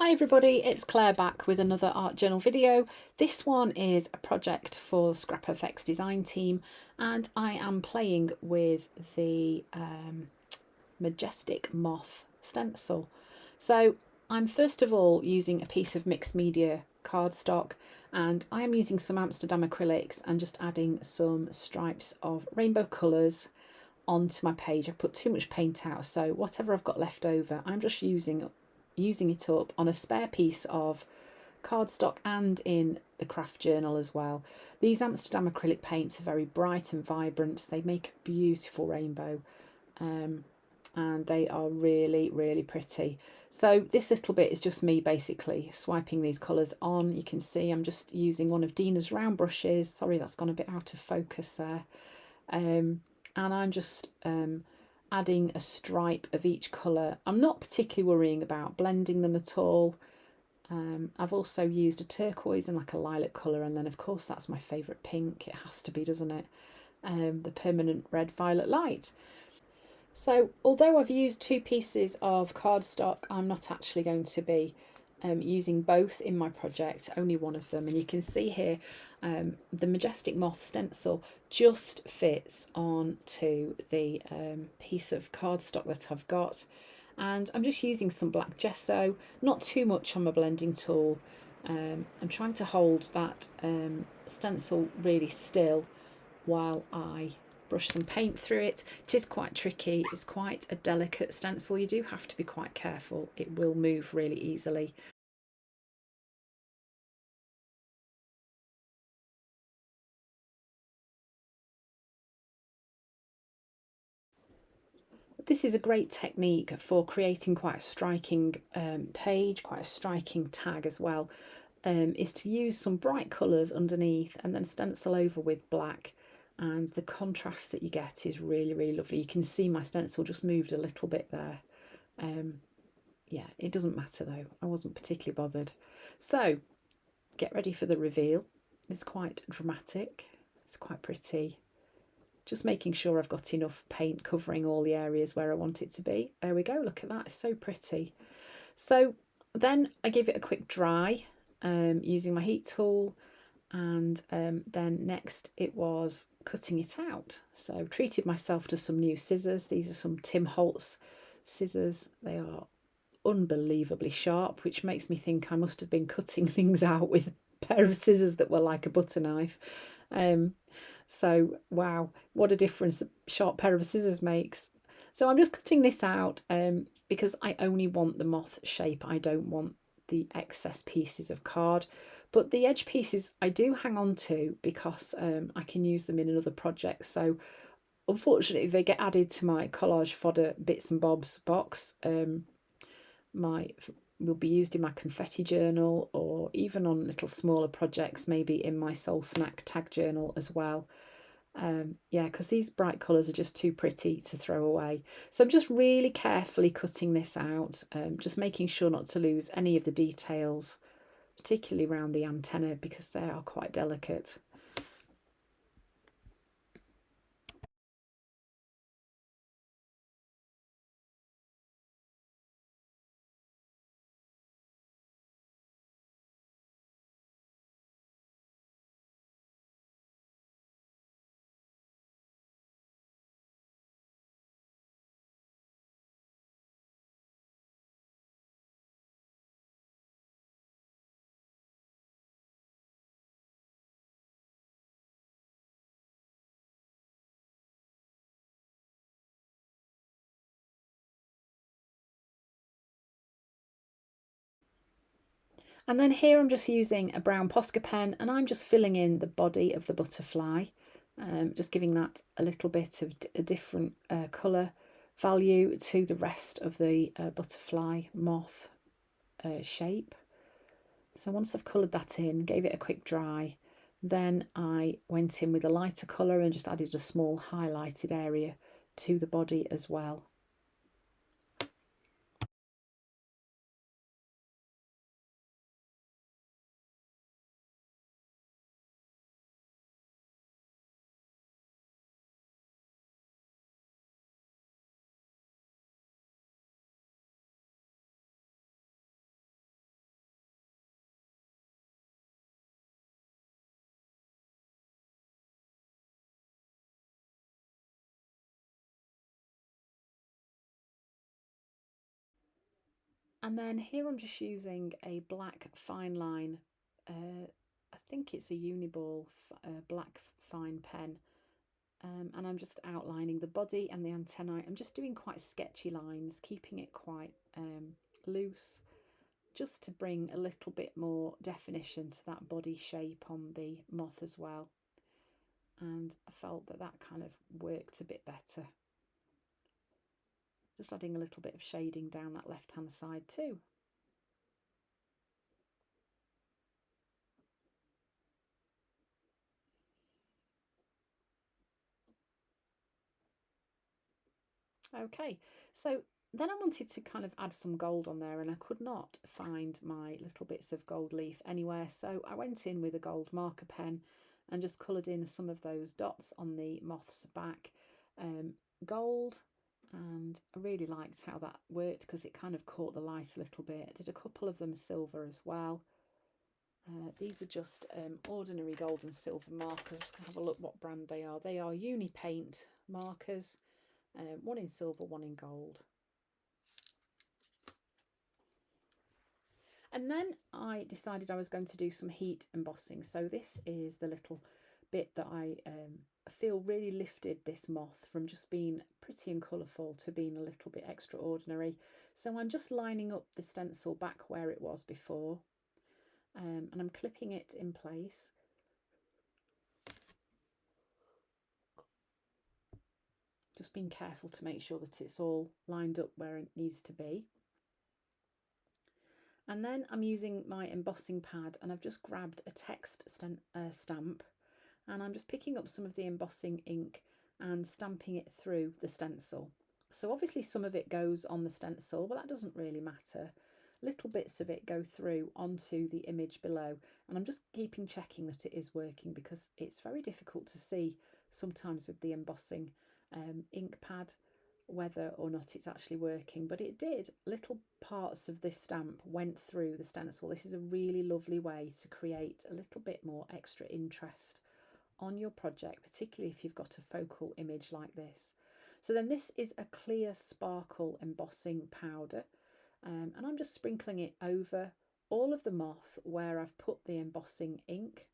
Hi everybody, it's Claire back with another art journal video. This one is a project for Scrap FX design team and I am playing with the Majestic Moth stencil. So I'm first of all using a piece of mixed media cardstock and I am using some Amsterdam acrylics and just adding some stripes of rainbow colours onto my page. I put too much paint out, so whatever I've got left over I'm just using it up on a spare piece of cardstock and in the craft journal as well. These Amsterdam acrylic paints are very bright and vibrant. They make a beautiful rainbow and they are really pretty. So this little bit is just me basically swiping these colours on. You can see I'm just using one of Dina's round brushes. Sorry, that's gone a bit out of focus there. And I'm just adding a stripe of each colour. I'm not particularly worrying about blending them at all. I've also used a turquoise and like a lilac colour, and then of course that's my favourite pink. It has to be, doesn't it? The permanent red violet light. So although I've used two pieces of cardstock, I'm not actually going to be using both in my project, only one of them. And you can see here the Majestic Moth stencil just fits onto the piece of cardstock that I've got. And I'm just using some black gesso, not too much on my blending tool. I'm trying to hold that stencil really still while I brush some paint through it. It is quite tricky, it's quite a delicate stencil. You do have to be quite careful, it will move really easily. This is a great technique for creating quite a striking page, quite a striking tag as well, is to use some bright colours underneath and then stencil over with black, and the contrast that you get is really lovely. You can see my stencil just moved a little bit there. Yeah, it doesn't matter though, I wasn't particularly bothered. So get ready for the reveal. It's quite dramatic, it's quite pretty. Just making sure I've got enough paint covering all the areas where I want it to be. There we go, look at that, it's so pretty. So then I give it a quick dry using my heat tool, and then next it was cutting it out. So I've treated myself to some new scissors. These are some Tim Holtz scissors. They are unbelievably sharp, which makes me think I must have been cutting things out with a pair of scissors that were like a butter knife. So wow, what a difference a sharp pair of scissors makes. So I'm just cutting this out because I only want the moth shape. I don't want the excess pieces of card, but the edge pieces I do hang on to because I can use them in another project. So unfortunately they get added to my collage fodder bits and bobs box. Will be used in my confetti journal, or even on little smaller projects, maybe in my soul snack tag journal as well. Yeah, because these bright colours are just too pretty to throw away. So I'm just really carefully cutting this out, just making sure not to lose any of the details, particularly around the antenna because they are quite delicate. And then here I'm just using a brown Posca pen and I'm just filling in the body of the butterfly, just giving that a little bit of a different colour value to the rest of the butterfly moth shape. So once I've coloured that in, gave it a quick dry, then I went in with a lighter colour and just added a small highlighted area to the body as well. And then here I'm just using a black fine line, I think it's a Uniball black fine pen, and I'm just outlining the body and the antennae. I'm just doing quite sketchy lines, keeping it quite loose, just to bring a little bit more definition to that body shape on the moth as well. And I felt that that kind of worked a bit better. Just adding a little bit of shading down that left hand side too. Okay, so then I wanted to kind of add some gold on there, and I could not find my little bits of gold leaf anywhere, so I went in with a gold marker pen and just coloured in some of those dots on the moth's back, gold, and I really liked how that worked because it kind of caught the light a little bit. I did a couple of them silver as well. These are just ordinary gold and silver markers. Just gonna have a look what brand they are. They are Uni Paint markers, one in silver, one in gold. And then I decided I was going to do some heat embossing. So this is the little bit that I feel really lifted this moth from just being pretty and colourful to being a little bit extraordinary. So I'm just lining up the stencil back where it was before, and I'm clipping it in place. Just being careful to make sure that it's all lined up where it needs to be. And then I'm using my embossing pad, and I've just grabbed a text stamp, and I'm just picking up some of the embossing ink and stamping it through the stencil. So obviously some of it goes on the stencil, but that doesn't really matter. Little bits of it go through onto the image below, and I'm just checking that it is working, because it's very difficult to see sometimes with the embossing ink pad whether or not it's actually working, but it did. Little parts of this stamp went through the stencil. This is a really lovely way to create a little bit more extra interest on your project, particularly if you've got a focal image like this. So then this is a clear sparkle embossing powder, and I'm just sprinkling it over all of the moth where I've put the embossing ink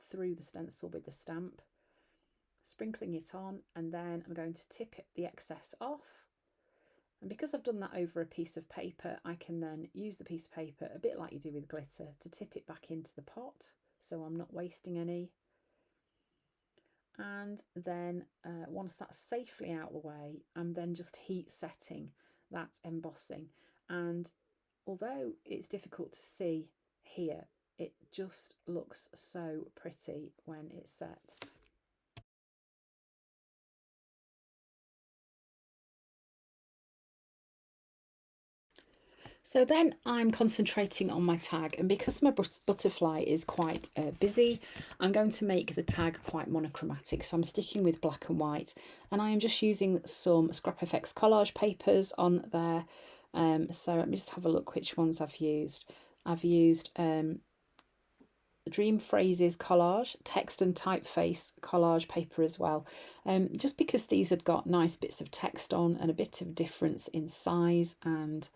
through the stencil with the stamp, sprinkling it on, and then I'm going to tip the excess off. And because I've done that over a piece of paper, I can then use the piece of paper, a bit like you do with glitter, to tip it back into the pot, so I'm not wasting any. And then once that's safely out of the way, I'm then just heat setting that embossing. And although it's difficult to see here, it just looks so pretty when it sets. So then I'm concentrating on my tag, and because my butterfly is quite busy, I'm going to make the tag quite monochromatic. So I'm sticking with black and white, and I am just using some Scrap FX collage papers on there. So let me just have a look which ones I've used. I've used Dream Phrases collage, text and typeface collage paper as well, just because these had got nice bits of text on and a bit of difference in size and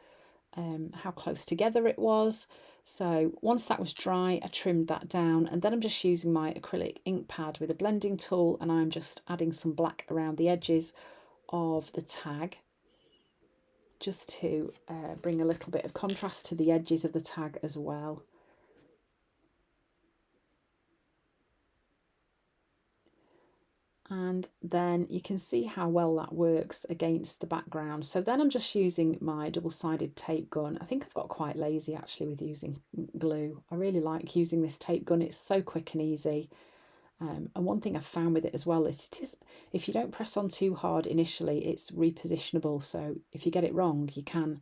how close together it was. So once that was dry, I trimmed that down, and then I'm just using my acrylic ink pad with a blending tool, and I'm just adding some black around the edges of the tag, just to bring a little bit of contrast to the edges of the tag as well. And then you can see how well that works against the background. So then I'm just using my double-sided tape gun. I think I've got quite lazy actually with using glue. I really like using this tape gun. It's so quick and easy. And one thing I've found with it as well is if you don't press on too hard initially, it's repositionable. So if you get it wrong, you can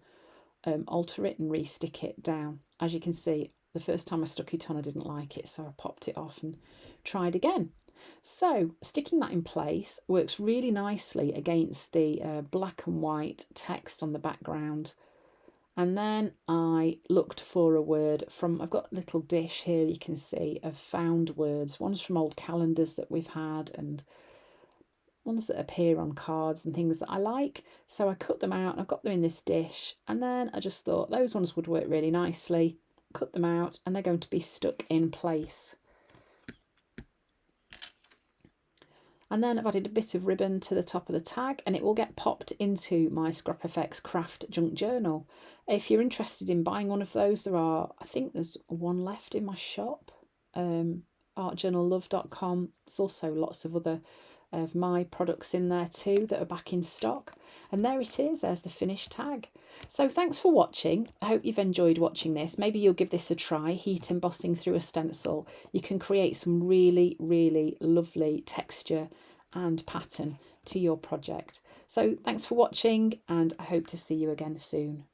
alter it and re-stick it down. As you can see, the first time I stuck it on, I didn't like it, so I popped it off and tried again. So sticking that in place works really nicely against the black and white text on the background. And then I looked for a word from, I've got a little dish here you can see of found words. One's from old calendars that we've had, and ones that appear on cards and things that I like. So I cut them out and I've got them in this dish, and then I just thought those ones would work really nicely. Cut them out and they're going to be stuck in place. And then I've added a bit of ribbon to the top of the tag, and it will get popped into my Scrap FX Craft Junk Journal. If you're interested in buying one of those, I think there's one left in my shop, artjournallove.com. There's also lots of other of my products in there too that are back in stock. And there it is, there's the finished tag. So thanks for watching. I hope you've enjoyed watching this. Maybe you'll give this a try, heat embossing through a stencil. You can create some really, really lovely texture and pattern to your project. So thanks for watching, and I hope to see you again soon.